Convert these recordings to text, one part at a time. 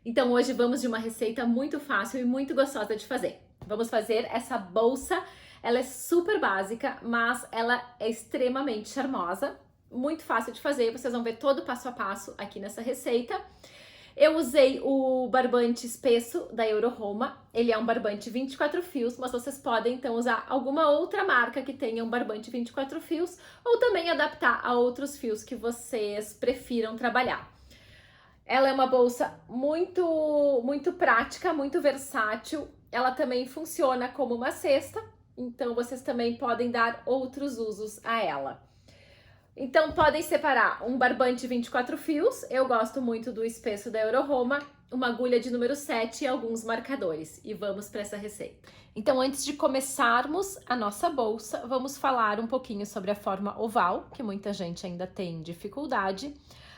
Então hoje vamos de uma receita muito fácil e muito gostosa de fazer. Vamos fazer essa bolsa, ela é super básica, mas ela é extremamente charmosa, muito fácil de fazer, vocês vão ver todo o passo a passo aqui nessa receita. Eu usei o barbante espesso da Euroroma, ele é um barbante 24 fios, mas vocês podem então usar alguma outra marca que tenha um barbante 24 fios ou também adaptar a outros fios que vocês prefiram trabalhar. Ela é uma bolsa muito prática, muito versátil. Ela também funciona como uma cesta, então vocês também podem dar outros usos a ela. Então podem separar um barbante 24 fios, eu gosto muito do espesso da Euroroma, uma agulha de número 7 e alguns marcadores. E vamos para essa receita. Então antes de começarmos a nossa bolsa, vamos falar um pouquinho sobre a forma oval, que muita gente ainda tem dificuldade.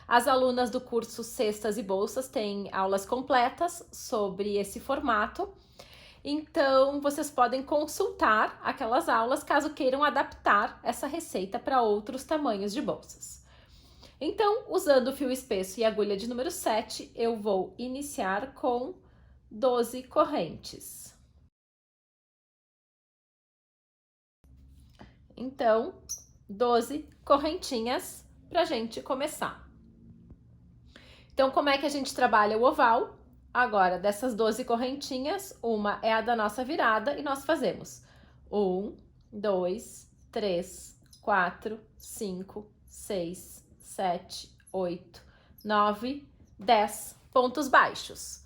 As alunas do curso Cestas e Bolsas têm aulas completas sobre esse formato, então vocês podem consultar aquelas aulas caso queiram adaptar essa receita para outros tamanhos de bolsas. Então, usando o fio espesso e agulha de número 7, eu vou iniciar com 12 correntes. Então, 12 correntinhas para a gente começar. Então, como é que a gente trabalha o oval? Agora, dessas 12 correntinhas, uma é a da nossa virada e nós fazemos 1, 2, 3, 4, 5, 6, 7, 8, 9, 10 pontos baixos.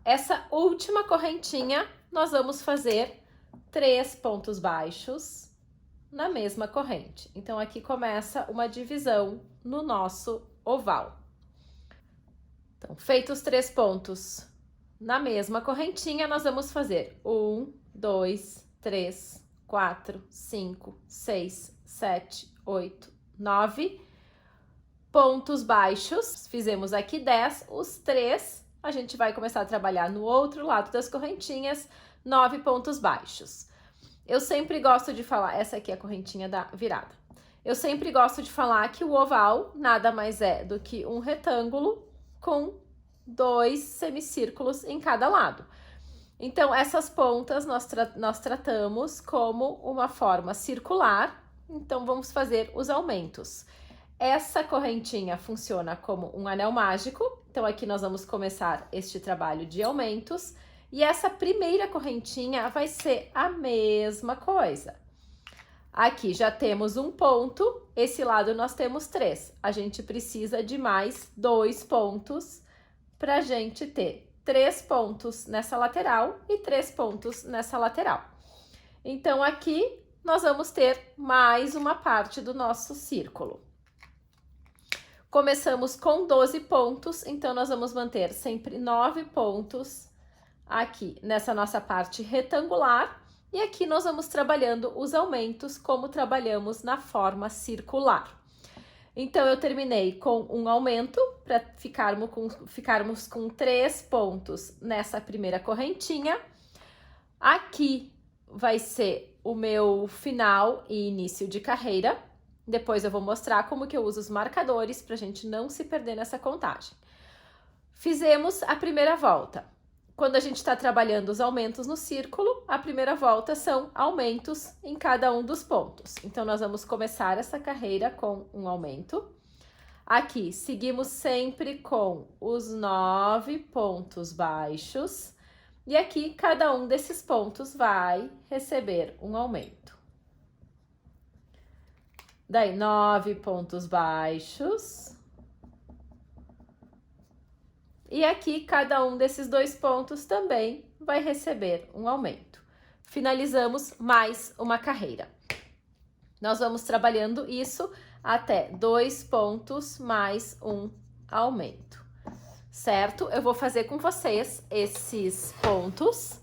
Essa última correntinha, nós vamos fazer 3 pontos baixos na mesma corrente. Então, aqui começa uma divisão no nosso oval. Então, feitos os 3 pontos na mesma correntinha, nós vamos fazer 1, 2, 3, 4, 5, 6, 7, 8, 9 pontos baixos. Fizemos aqui 10, os 3, a gente vai começar a trabalhar no outro lado das correntinhas, 9 pontos baixos. Eu sempre gosto de falar, essa aqui é a correntinha da virada. Eu sempre gosto de falar que o oval nada mais é do que um retângulo com 2 semicírculos em cada lado. Então, essas pontas nós tratamos como uma forma circular, então vamos fazer os aumentos. Essa correntinha funciona como um anel mágico, então aqui nós vamos começar este trabalho de aumentos, e essa primeira correntinha vai ser a mesma coisa. Aqui já temos um ponto, esse lado nós temos 3. A gente precisa de mais 2 pontos para a gente ter 3 pontos nessa lateral e 3 pontos nessa lateral. Então, aqui nós vamos ter mais uma parte do nosso círculo. Começamos com 12 pontos, então nós vamos manter sempre 9 pontos aqui nessa nossa parte retangular. E aqui nós vamos trabalhando os aumentos como trabalhamos na forma circular. Então, eu terminei com um aumento para ficarmos com 3 pontos nessa primeira correntinha. Aqui vai ser o meu final e início de carreira. Depois eu vou mostrar como que eu uso os marcadores para a gente não se perder nessa contagem. Fizemos a primeira volta. Quando a gente está trabalhando os aumentos no círculo, a primeira volta são aumentos em cada um dos pontos. Então, nós vamos começar essa carreira com um aumento. Aqui, seguimos sempre com os 9 pontos baixos. E aqui, cada um desses pontos vai receber um aumento. Daí, 9 pontos baixos. E aqui, cada um desses 2 pontos também vai receber um aumento. Finalizamos mais uma carreira. Nós vamos trabalhando isso até 2 pontos mais um aumento, certo? Eu vou fazer com vocês esses pontos.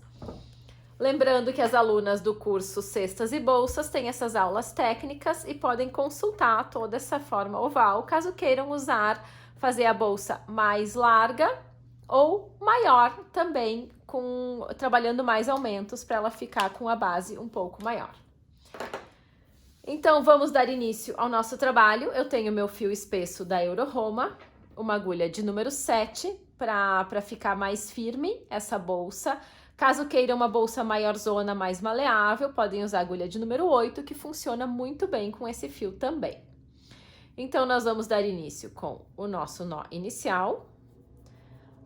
Lembrando que as alunas do curso Cestas e Bolsas têm essas aulas técnicas e podem consultar toda essa forma oval, caso queiram fazer a bolsa mais larga ou maior também, trabalhando mais aumentos para ela ficar com a base um pouco maior. Então, vamos dar início ao nosso trabalho. Eu tenho meu fio espesso da Euroroma, uma agulha de número 7, para ficar mais firme essa bolsa. Caso queira uma bolsa maior zona, mais maleável, podem usar a agulha de número 8, que funciona muito bem com esse fio também. Então, nós vamos dar início com o nosso nó inicial.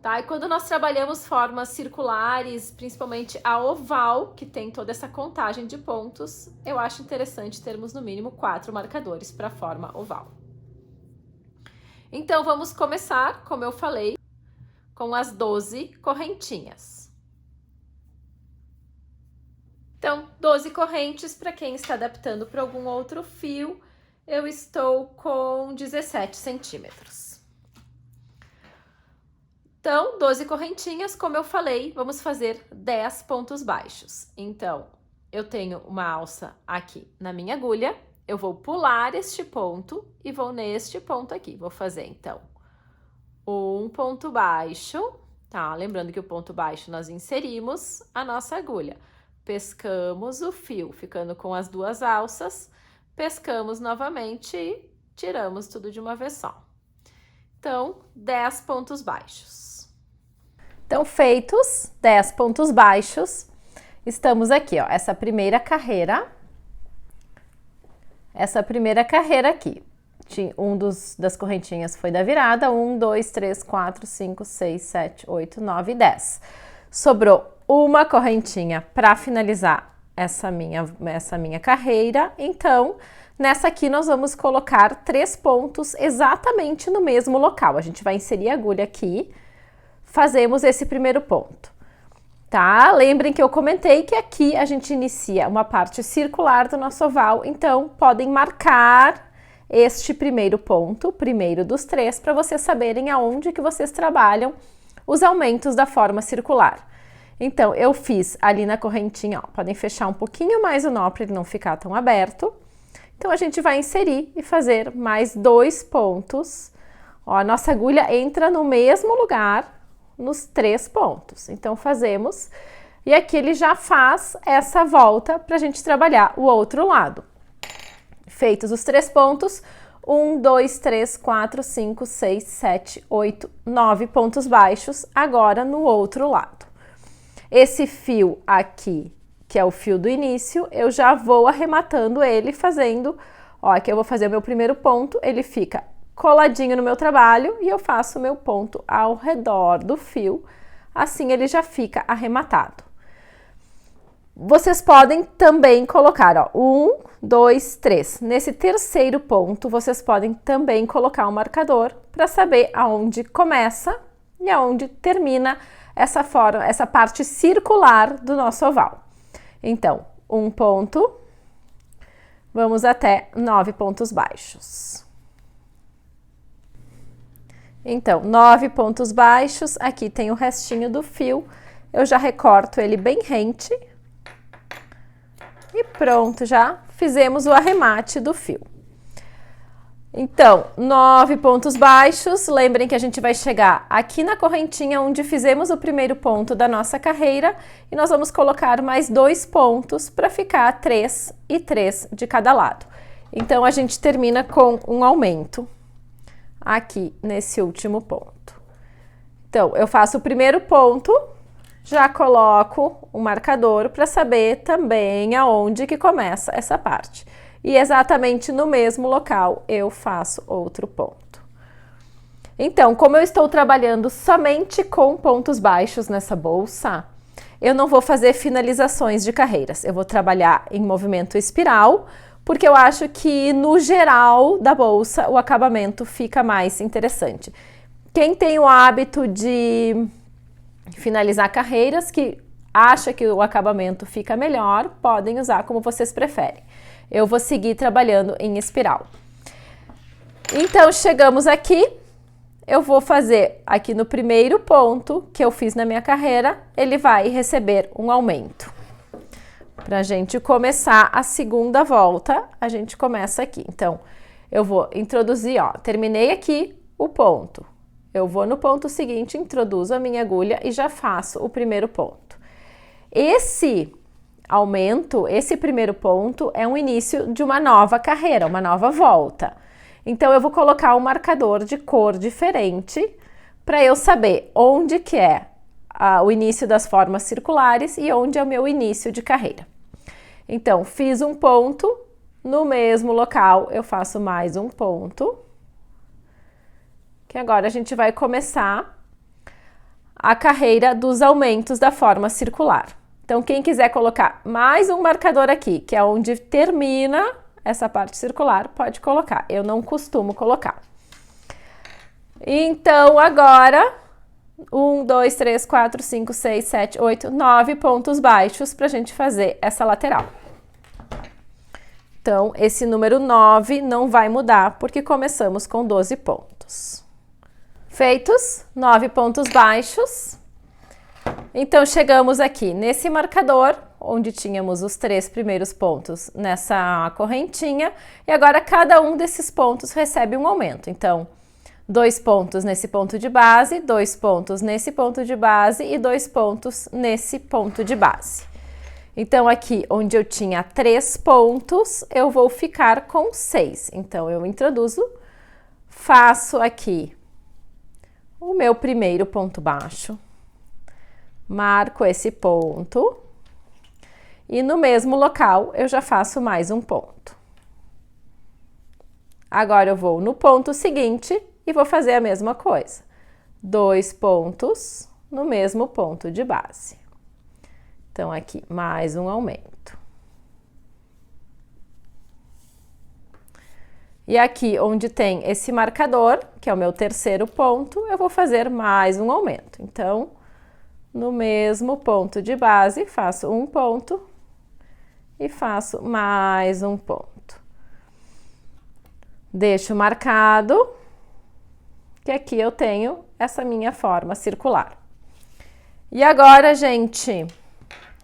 Tá? E quando nós trabalhamos formas circulares, principalmente a oval, que tem toda essa contagem de pontos, eu acho interessante termos no mínimo 4 marcadores para a forma oval. Então, vamos começar, como eu falei, com as 12 correntinhas. Então, 12 correntes, para quem está adaptando para algum outro fio, eu estou com 17 centímetros. Então, 12 correntinhas, como eu falei, vamos fazer 10 pontos baixos. Então, eu tenho uma alça aqui na minha agulha, eu vou pular este ponto e vou neste ponto aqui. Vou fazer, então, um ponto baixo, tá? Lembrando que o ponto baixo nós inserimos a nossa agulha. Pescamos o fio, ficando com as 2 alças, pescamos novamente e tiramos tudo de uma vez só. Então, 10 pontos baixos. Então, feitos 10 pontos baixos, estamos aqui, ó, essa primeira carreira aqui. Das correntinhas foi da virada, 1, 2, 3, 4, 5, 6, 7, 8, 9 e 10. Sobrou uma correntinha para finalizar essa minha carreira, então, nessa aqui nós vamos colocar 3 pontos exatamente no mesmo local. A gente vai inserir a agulha aqui, fazemos esse primeiro ponto, tá? Lembrem que eu comentei que aqui a gente inicia uma parte circular do nosso oval, então podem marcar este primeiro ponto, o primeiro dos 3, para vocês saberem aonde que vocês trabalham os aumentos da forma circular. Então, eu fiz ali na correntinha, ó, podem fechar um pouquinho mais o nó para ele não ficar tão aberto. Então, a gente vai inserir e fazer mais 2 pontos. Ó, a nossa agulha entra no mesmo lugar, nos 3 pontos. Então, fazemos, e aqui ele já faz essa volta para a gente trabalhar o outro lado. Feitos os 3 pontos, 1, 2, 3, 4, 5, 6, 7, 8, 9 pontos baixos, agora no outro lado. Esse fio aqui, que é o fio do início, eu já vou arrematando ele fazendo, ó, aqui eu vou fazer o meu primeiro ponto, ele fica coladinho no meu trabalho e eu faço o meu ponto ao redor do fio, assim ele já fica arrematado. Vocês podem também colocar, ó, 1, 2, 3. Nesse terceiro ponto, vocês podem também colocar um marcador para saber aonde começa e aonde termina essa parte circular do nosso oval. Então, um ponto, vamos até 9 pontos baixos. Então, 9 pontos baixos, aqui tem o restinho do fio, eu já recorto ele bem rente. E pronto, já fizemos o arremate do fio. Então, 9 pontos baixos, lembrem que a gente vai chegar aqui na correntinha onde fizemos o primeiro ponto da nossa carreira e nós vamos colocar mais 2 pontos para ficar 3 e 3 de cada lado. Então, a gente termina com um aumento aqui nesse último ponto. Então, eu faço o primeiro ponto, já coloco o marcador para saber também aonde que começa essa parte. E exatamente no mesmo local eu faço outro ponto. Então, como eu estou trabalhando somente com pontos baixos nessa bolsa, eu não vou fazer finalizações de carreiras. Eu vou trabalhar em movimento espiral, porque eu acho que no geral da bolsa o acabamento fica mais interessante. Quem tem o hábito de finalizar carreiras, que acha que o acabamento fica melhor, podem usar como vocês preferem. Eu vou seguir trabalhando em espiral. Então, chegamos aqui, eu vou fazer aqui no primeiro ponto que eu fiz na minha carreira, ele vai receber um aumento. Para a gente começar a segunda volta, a gente começa aqui. Então, eu vou introduzir, ó, terminei aqui o ponto. Eu vou no ponto seguinte, introduzo a minha agulha e já faço o primeiro ponto. Esse aumento, esse primeiro ponto é um início de uma nova carreira, uma nova volta. Então, eu vou colocar um marcador de cor diferente para eu saber onde que é o início das formas circulares e onde é o meu início de carreira. Então, fiz um ponto, no mesmo local eu faço mais um ponto, que agora a gente vai começar a carreira dos aumentos da forma circular. Então, quem quiser colocar mais um marcador aqui, que é onde termina essa parte circular, pode colocar. Eu não costumo colocar. Então, agora, 1, 2, 3, 4, 5, 6, 7, 8, 9 pontos baixos para a gente fazer essa lateral. Então, esse número 9 não vai mudar, porque começamos com 12 pontos. Feitos, 9 pontos baixos. Então, chegamos aqui nesse marcador, onde tínhamos os 3 primeiros pontos nessa correntinha, e agora cada um desses pontos recebe um aumento. Então, 2 pontos nesse ponto de base, 2 pontos nesse ponto de base e 2 pontos nesse ponto de base. Então, aqui onde eu tinha 3 pontos, eu vou ficar com 6. Então, eu introduzo, faço aqui o meu primeiro ponto baixo, marco esse ponto e no mesmo local eu já faço mais um ponto. Agora eu vou no ponto seguinte e vou fazer a mesma coisa. 2 pontos no mesmo ponto de base. Então, aqui, mais um aumento. E aqui, onde tem esse marcador, que é o meu terceiro ponto, eu vou fazer mais um aumento. Então, no mesmo ponto de base, faço um ponto e faço mais um ponto. Deixo marcado que aqui eu tenho essa minha forma circular. E agora, gente,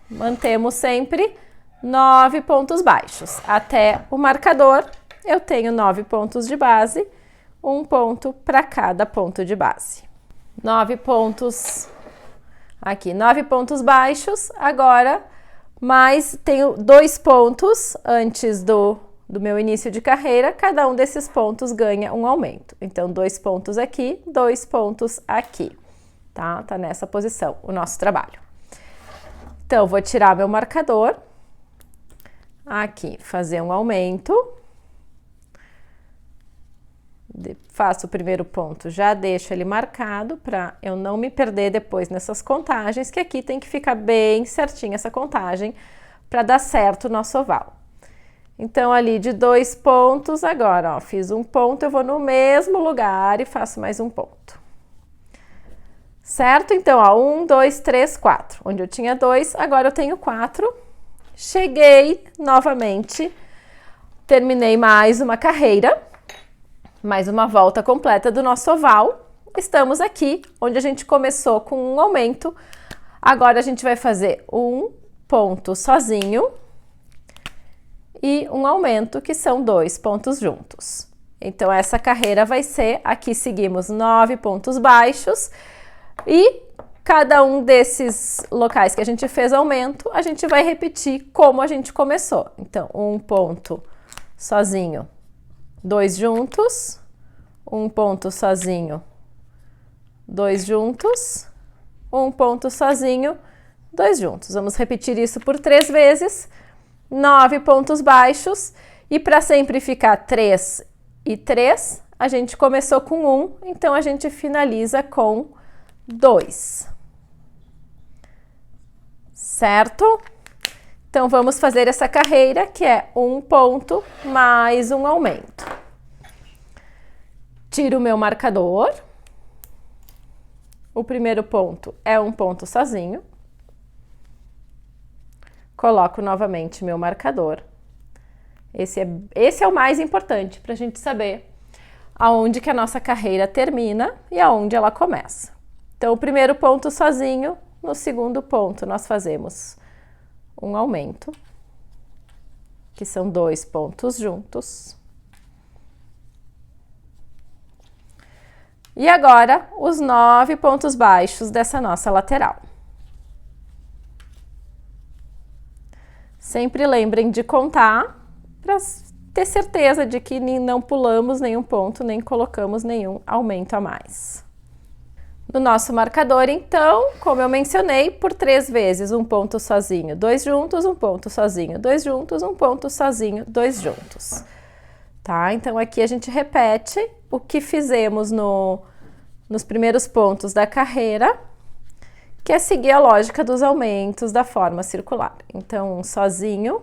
mantemos sempre 9 pontos baixos. Até o marcador, eu tenho 9 pontos de base, um ponto para cada ponto de base. 9 pontos aqui, 9 pontos baixos. Agora, mais tenho 2 pontos antes do meu início de carreira. Cada um desses pontos ganha um aumento. Então, 2 pontos aqui, 2 pontos aqui. Tá? Tá nessa posição o nosso trabalho. Então, vou tirar meu marcador, aqui, fazer um aumento, faço o primeiro ponto, já deixo ele marcado para eu não me perder depois nessas contagens, que aqui tem que ficar bem certinha essa contagem para dar certo o nosso oval. Então, ali de 2 pontos, agora, ó, fiz um ponto, eu vou no mesmo lugar e faço mais um ponto. Certo? Então, ó, 1, 2, 3, 4. Onde eu tinha 2, agora eu tenho 4. Cheguei novamente, terminei mais uma carreira, mais uma volta completa do nosso oval. Estamos aqui, onde a gente começou com um aumento. Agora a gente vai fazer um ponto sozinho e um aumento, que são 2 pontos juntos. Então, essa carreira vai ser, aqui seguimos 9 pontos baixos. E cada um desses locais que a gente fez aumento, a gente vai repetir como a gente começou. Então, um ponto sozinho, 2 juntos, um ponto sozinho, 2 juntos, um ponto sozinho, 2 juntos. Vamos repetir isso por 3 vezes, 9 pontos baixos, e para sempre ficar 3 e 3, a gente começou com 1, então a gente finaliza com 2. Certo? Então, vamos fazer essa carreira, que é um ponto mais um aumento. Tiro o meu marcador. O primeiro ponto é um ponto sozinho. Coloco novamente meu marcador. Esse é o mais importante para a gente saber aonde que a nossa carreira termina e aonde ela começa. Então, o primeiro ponto sozinho, no segundo ponto nós fazemos um aumento, que são 2 pontos juntos. E agora, os 9 pontos baixos dessa nossa lateral. Sempre lembrem de contar para ter certeza de que não pulamos nenhum ponto, nem colocamos nenhum aumento a mais. No nosso marcador, então, como eu mencionei, por 3 vezes, um ponto sozinho, 2 juntos, um ponto sozinho, 2 juntos, um ponto sozinho, 2 juntos. Tá? Então, aqui a gente repete o que fizemos nos primeiros pontos da carreira, que é seguir a lógica dos aumentos da forma circular. Então, um sozinho,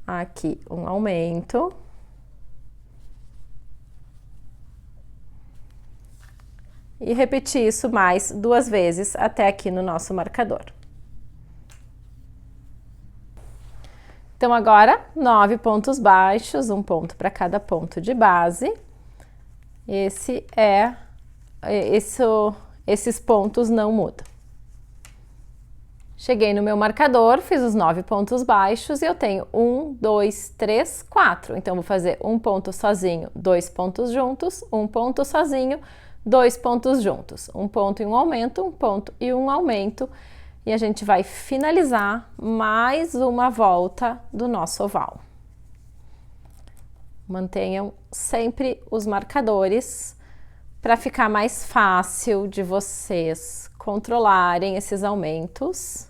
aqui um aumento, e repetir isso mais 2 vezes até aqui no nosso marcador. Então, agora, 9 pontos baixos, um ponto para cada ponto de base. Esses pontos não mudam. Cheguei no meu marcador, fiz os 9 pontos baixos e eu tenho 1, 2, 3, 4. Então, vou fazer um ponto sozinho, 2 pontos juntos, um ponto sozinho, 2 pontos juntos, um ponto e um aumento, um ponto e um aumento, e a gente vai finalizar mais uma volta do nosso oval. Mantenham sempre os marcadores para ficar mais fácil de vocês controlarem esses aumentos.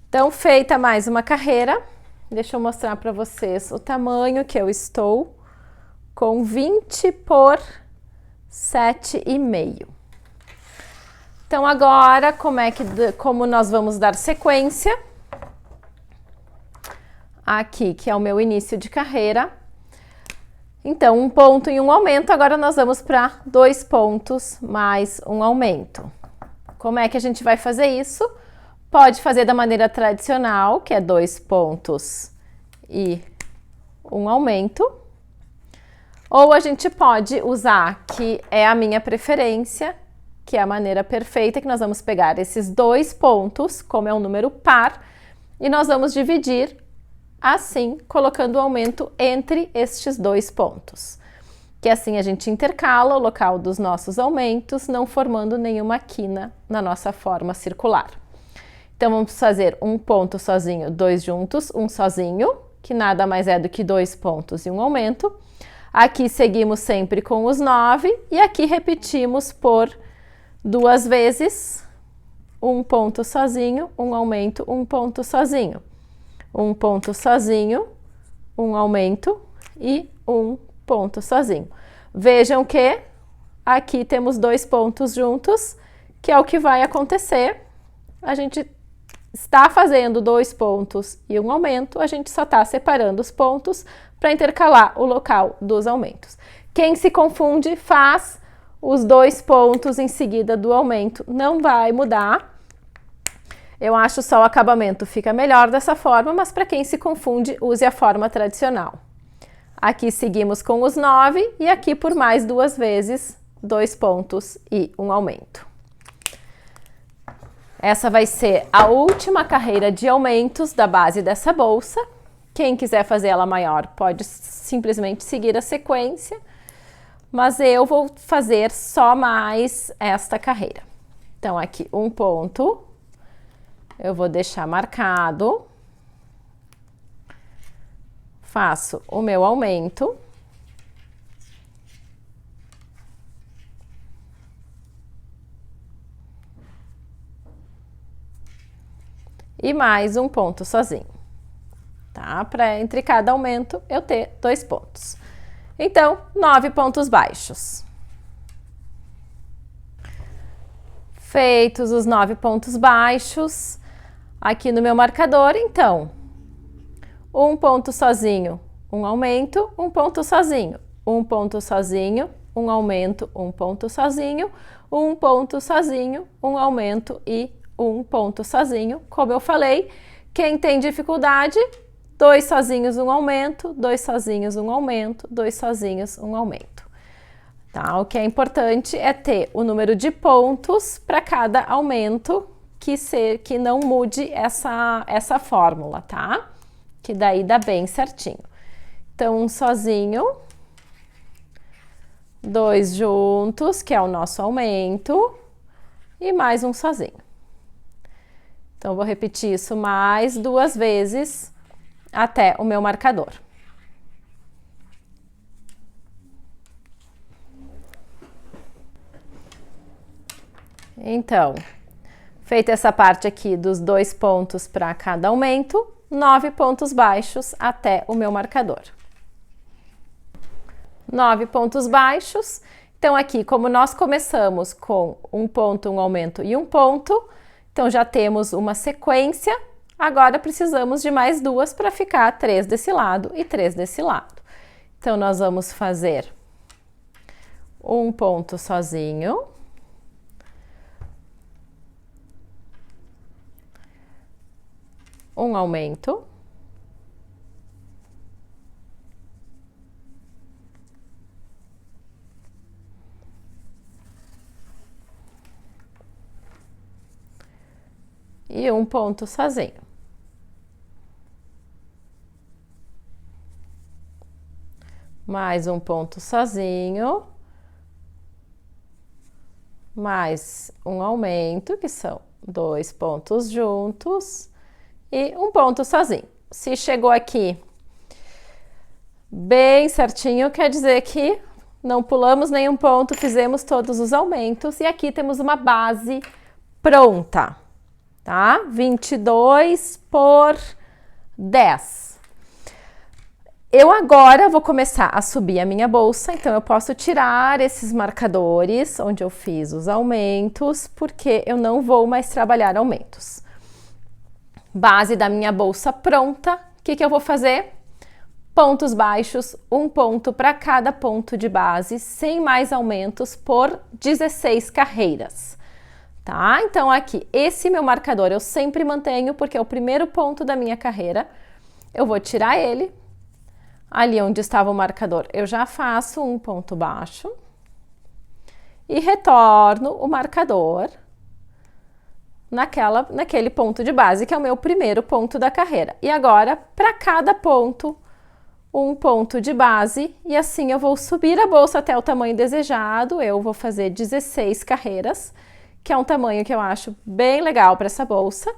Então, feita mais uma carreira, deixa eu mostrar para vocês o tamanho que eu estou com 20 por 7,5. Então, agora, como nós vamos dar sequência, aqui, que é o meu início de carreira. Então, um ponto e um aumento, agora nós vamos para 2 pontos mais um aumento. Como é que a gente vai fazer isso? Pode fazer da maneira tradicional, que é 2 pontos e um aumento. Ou a gente pode usar, que é a minha preferência, que é a maneira perfeita, que nós vamos pegar esses 2 pontos, como é um número par, e nós vamos dividir assim, colocando o aumento entre estes 2 pontos. Que assim a gente intercala o local dos nossos aumentos, não formando nenhuma quina na nossa forma circular. Então, vamos fazer um ponto sozinho, 2 juntos, um sozinho, que nada mais é do que 2 pontos e um aumento. Aqui seguimos sempre com os 9 e aqui repetimos por 2 vezes, um ponto sozinho, um aumento, um ponto sozinho. Um ponto sozinho, um aumento e um ponto sozinho. Vejam que aqui temos 2 pontos juntos, que é o que vai acontecer. A gente está fazendo 2 pontos e um aumento, a gente só está separando os pontos para intercalar o local dos aumentos. Quem se confunde faz os 2 pontos em seguida do aumento, não vai mudar. Eu acho só o acabamento fica melhor dessa forma, mas para quem se confunde, use a forma tradicional. Aqui seguimos com os 9 e aqui por mais 2 vezes, 2 pontos e um aumento. Essa vai ser a última carreira de aumentos da base dessa bolsa. Quem quiser fazer ela maior pode simplesmente seguir a sequência, mas eu vou fazer só mais esta carreira. Então, aqui um ponto, eu vou deixar marcado, faço o meu aumento. E mais um ponto sozinho, tá? Para entre cada aumento eu ter 2 pontos. Então, 9 pontos baixos. Feitos os 9 pontos baixos, aqui no meu marcador, então, um ponto sozinho, um aumento, um ponto sozinho, um ponto sozinho, um aumento, um ponto sozinho, um ponto sozinho, um aumento e um ponto sozinho. Como eu falei, quem tem dificuldade, 2 sozinhos, um aumento, 2 sozinhos, um aumento, 2 sozinhos, um aumento. Tá? O que é importante é ter o número de pontos para cada aumento, que não mude essa fórmula, tá? Que daí dá bem certinho. Então, um sozinho, 2 juntos, que é o nosso aumento, e mais um sozinho. Então, vou repetir isso mais 2 vezes até o meu marcador. Então, feita essa parte aqui dos 2 pontos para cada aumento, 9 pontos baixos até o meu marcador. 9 pontos baixos. Então, aqui, como nós começamos com um ponto, um aumento e um ponto, então já temos uma sequência. Agora, precisamos de mais 2 para ficar 3 desse lado e 3 desse lado. Então, nós vamos fazer um ponto sozinho. Um aumento. E um ponto sozinho. Mais um ponto sozinho. Mais um aumento, que são 2 pontos juntos. E um ponto sozinho. Se chegou aqui bem certinho, quer dizer que não pulamos nenhum ponto, fizemos todos os aumentos. E aqui temos uma base pronta, tá? 22 por 10. Eu agora vou começar a subir a minha bolsa, então eu posso tirar esses marcadores onde eu fiz os aumentos, porque eu não vou mais trabalhar aumentos. Base da minha bolsa pronta, o que eu vou fazer? Pontos baixos, um ponto para cada ponto de base, sem mais aumentos, por 16 carreiras. Tá? Então, aqui, esse meu marcador eu sempre mantenho, porque é o primeiro ponto da minha carreira. Eu vou tirar ele. Ali onde estava o marcador, eu já faço um ponto baixo. E retorno o marcador naquele ponto de base, que é o meu primeiro ponto da carreira. E agora, para cada ponto, um ponto de base, e assim eu vou subir a bolsa até o tamanho desejado. Eu vou fazer 16 carreiras, que é um tamanho que eu acho bem legal para essa bolsa.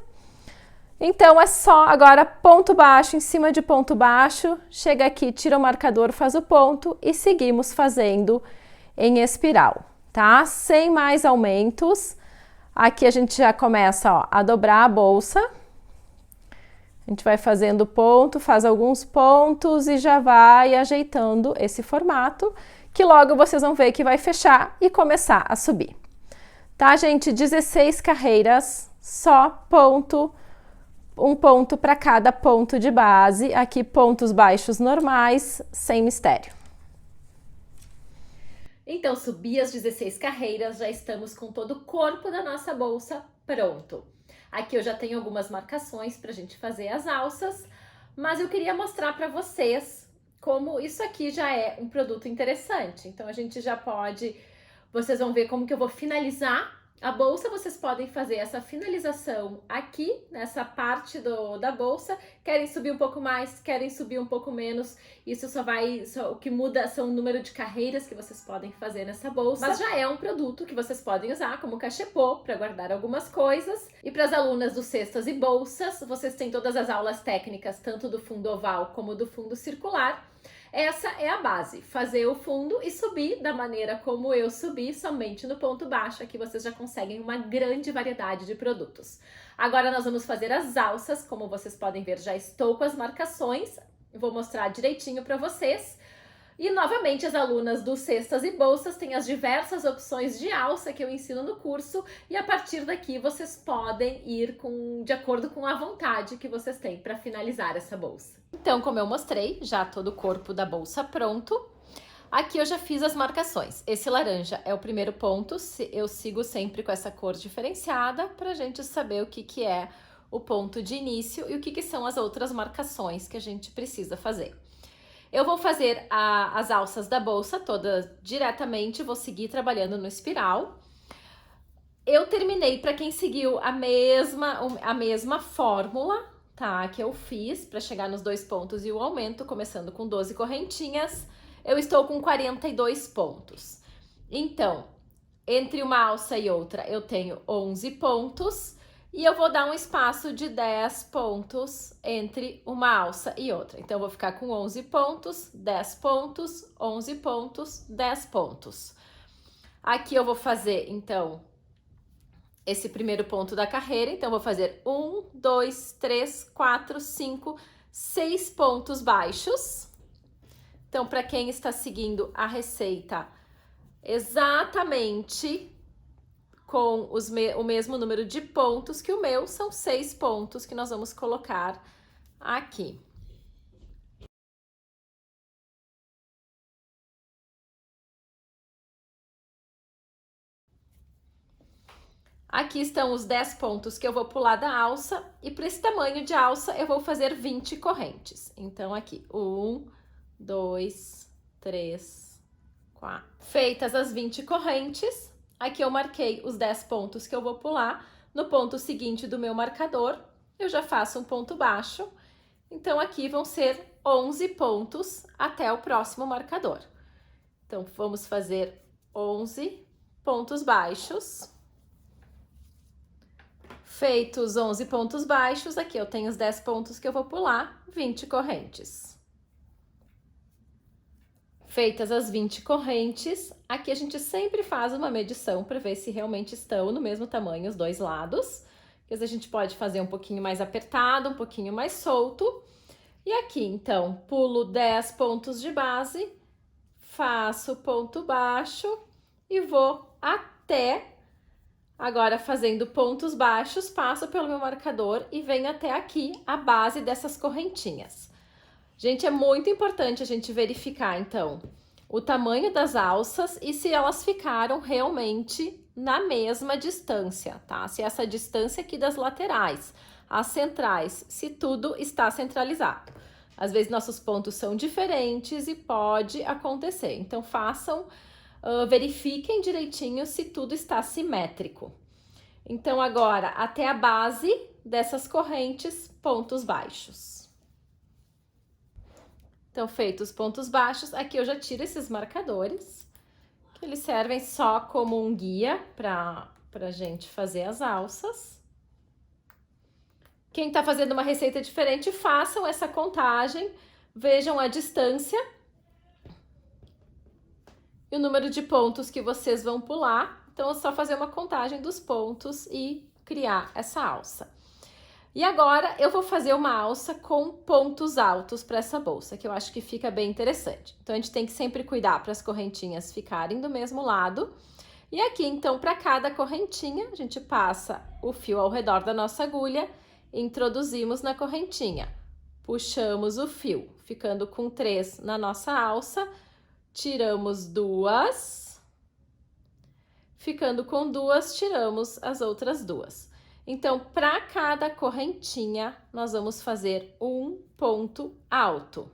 Então, é só agora ponto baixo em cima de ponto baixo, chega aqui, tira o marcador, faz o ponto e seguimos fazendo em espiral, tá? Sem mais aumentos. Aqui a gente já começa, ó, a dobrar a bolsa. A gente vai fazendo ponto, faz alguns pontos e já vai ajeitando esse formato, que logo vocês vão ver que vai fechar e começar a subir. Tá, gente? 16 carreiras, só ponto, um ponto para cada ponto de base. Aqui pontos baixos normais, sem mistério. Então, subi as 16 carreiras, já estamos com todo o corpo da nossa bolsa pronto. Aqui eu já tenho algumas marcações para a gente fazer as alças, mas eu queria mostrar para vocês como isso aqui já é um produto interessante. Então, a gente já pode... Vocês vão ver como que eu vou finalizar a bolsa. Vocês podem fazer essa finalização aqui, nessa parte da bolsa. Querem subir um pouco mais, querem subir um pouco menos. Isso o que muda são o número de carreiras que vocês podem fazer nessa bolsa. Mas já é um produto que vocês podem usar como cachepô para guardar algumas coisas. E para as alunas do Cestas e Bolsas, vocês têm todas as aulas técnicas, tanto do fundo oval como do fundo circular. Essa é a base, fazer o fundo e subir da maneira como eu subi, somente no ponto baixo. Aqui vocês já conseguem uma grande variedade de produtos. Agora nós vamos fazer as alças, como vocês podem ver, já estou com as marcações, vou mostrar direitinho para vocês. E novamente as alunas do Cestas e Bolsas têm as diversas opções de alça que eu ensino no curso, e a partir daqui vocês podem ir de acordo com a vontade que vocês têm para finalizar essa bolsa. Então, como eu mostrei, já todo o corpo da bolsa pronto. Aqui eu já fiz as marcações. Esse laranja é o primeiro ponto, eu sigo sempre com essa cor diferenciada para a gente saber o que é o ponto de início e o que são as outras marcações que a gente precisa fazer. Eu vou fazer as alças da bolsa todas diretamente, vou seguir trabalhando no espiral. Eu terminei, para quem seguiu a mesma fórmula, tá, que eu fiz para chegar nos 2 pontos e o aumento, começando com 12 correntinhas, eu estou com 42 pontos. Então, entre uma alça e outra eu tenho 11 pontos. E eu vou dar um espaço de 10 pontos entre uma alça e outra. Então, eu vou ficar com 11 pontos, 10 pontos, 11 pontos, 10 pontos. Aqui eu vou fazer, então, esse primeiro ponto da carreira. Então, eu vou fazer 1, 2, 3, 4, 5, 6 pontos baixos. Então, para quem está seguindo a receita exatamente com o mesmo número de pontos que o meu, são 6 pontos que nós vamos colocar aqui. Aqui estão os 10 pontos que eu vou pular da alça, e para esse tamanho de alça eu vou fazer 20 correntes. Então, aqui, 1, 2, 3, 4. Feitas as 20 correntes, aqui eu marquei os 10 pontos que eu vou pular. No ponto seguinte do meu marcador, eu já faço um ponto baixo. Então, aqui vão ser 11 pontos até o próximo marcador. Então, vamos fazer 11 pontos baixos. Feitos 11 pontos baixos, aqui eu tenho os 10 pontos que eu vou pular, 20 correntes. Feitas as 20 correntes, aqui a gente sempre faz uma medição para ver se realmente estão no mesmo tamanho os dois lados. Porque a gente pode fazer um pouquinho mais apertado, um pouquinho mais solto. E aqui, então, pulo 10 pontos de base, faço ponto baixo e vou até... Agora, fazendo pontos baixos, passo pelo meu marcador e venho até aqui a base dessas correntinhas. Gente, é muito importante a gente verificar, então, o tamanho das alças e se elas ficaram realmente na mesma distância, tá? Se essa distância aqui das laterais, as centrais, se tudo está centralizado. Às vezes, nossos pontos são diferentes e pode acontecer. Então, verifiquem direitinho se tudo está simétrico. Então, agora, até a base dessas correntes, pontos baixos. Então, feitos os pontos baixos, aqui eu já tiro esses marcadores, que eles servem só como um guia para a gente fazer as alças. Quem está fazendo uma receita diferente, façam essa contagem, vejam a distância e o número de pontos que vocês vão pular. Então, é só fazer uma contagem dos pontos e criar essa alça. E agora, eu vou fazer uma alça com pontos altos para essa bolsa, que eu acho que fica bem interessante. Então, a gente tem que sempre cuidar para as correntinhas ficarem do mesmo lado. E aqui, então, para cada correntinha, a gente passa o fio ao redor da nossa agulha, introduzimos na correntinha, puxamos o fio, ficando com 3 na nossa alça, tiramos 2, ficando com 2, tiramos as outras 2. Então, para cada correntinha, nós vamos fazer um ponto alto,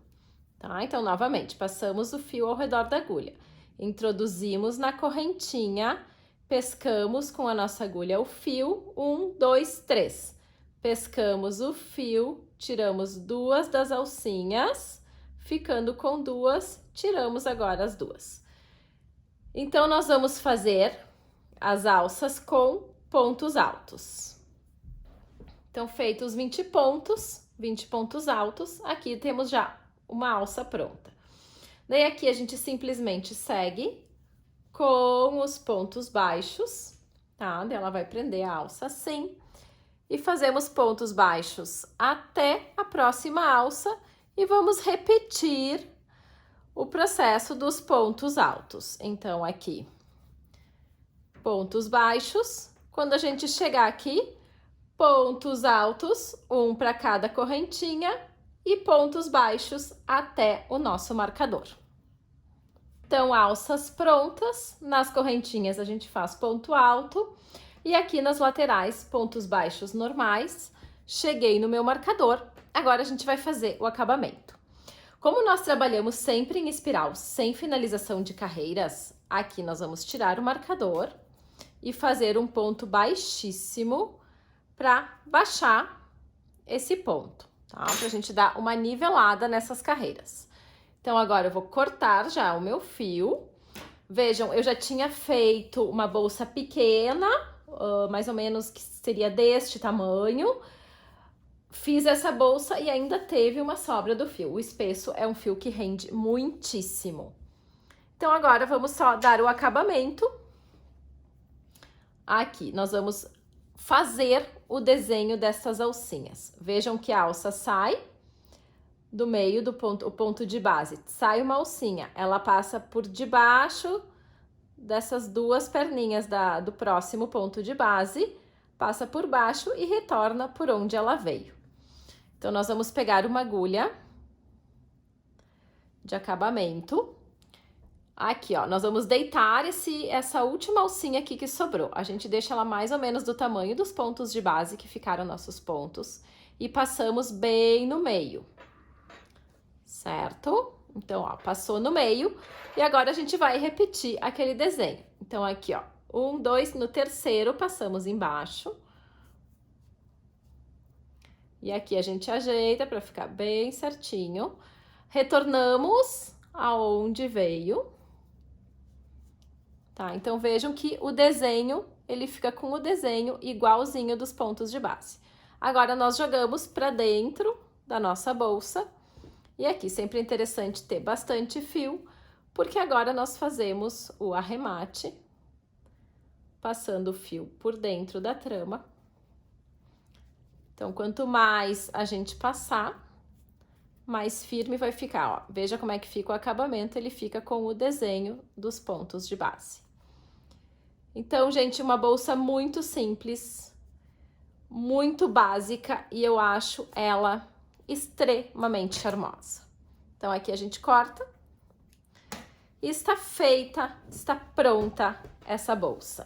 tá? Então, novamente, passamos o fio ao redor da agulha, introduzimos na correntinha, pescamos com a nossa agulha o fio, 1, 2, 3. Pescamos o fio, tiramos 2 das alcinhas, ficando com 2, tiramos agora as 2. Então, nós vamos fazer as alças com pontos altos. Então, feitos os 20 pontos altos, aqui temos já uma alça pronta. Daí, aqui a gente simplesmente segue com os pontos baixos, tá? Daí ela vai prender a alça assim. E fazemos pontos baixos até a próxima alça e vamos repetir o processo dos pontos altos. Então, aqui, pontos baixos. Quando a gente chegar aqui, pontos altos, um para cada correntinha e pontos baixos até o nosso marcador. Então, alças prontas, nas correntinhas a gente faz ponto alto e aqui nas laterais, pontos baixos normais. Cheguei no meu marcador, agora a gente vai fazer o acabamento. Como nós trabalhamos sempre em espiral, sem finalização de carreiras, aqui nós vamos tirar o marcador e fazer um ponto baixíssimo para baixar esse ponto, tá? Para a gente dar uma nivelada nessas carreiras. Então, agora eu vou cortar já o meu fio, Vejam, eu já tinha feito uma bolsa pequena, mais ou menos que seria deste tamanho. Fiz essa bolsa e ainda teve uma sobra do fio. O espesso é um fio que rende muitíssimo. Então, agora vamos só dar o acabamento. Aqui, nós vamos fazer o desenho dessas alcinhas. Vejam que a alça sai do meio do ponto, o ponto de base. Sai uma alcinha, ela passa por debaixo dessas duas perninhas do próximo ponto de base, passa por baixo e retorna por onde ela veio. Então, nós vamos pegar uma agulha de acabamento. Aqui, ó, nós vamos deitar essa última alcinha aqui que sobrou. A gente deixa ela mais ou menos do tamanho dos pontos de base que ficaram nossos pontos e passamos bem no meio, certo? Então, ó, passou no meio e agora a gente vai repetir aquele desenho. Então, aqui, ó, 1, 2, no terceiro passamos embaixo. E aqui a gente ajeita para ficar bem certinho. Retornamos aonde veio. Tá? Então, vejam que o desenho, ele fica com o desenho igualzinho dos pontos de base. Agora, nós jogamos para dentro da nossa bolsa. E aqui, sempre é interessante ter bastante fio, porque agora nós fazemos o arremate, passando o fio por dentro da trama. Então, quanto mais a gente passar, mais firme vai ficar, ó. Veja como é que fica o acabamento, ele fica com o desenho dos pontos de base. Então, gente, uma bolsa muito simples, muito básica, e eu acho ela extremamente charmosa. Então, aqui a gente corta. E está feita, está pronta essa bolsa.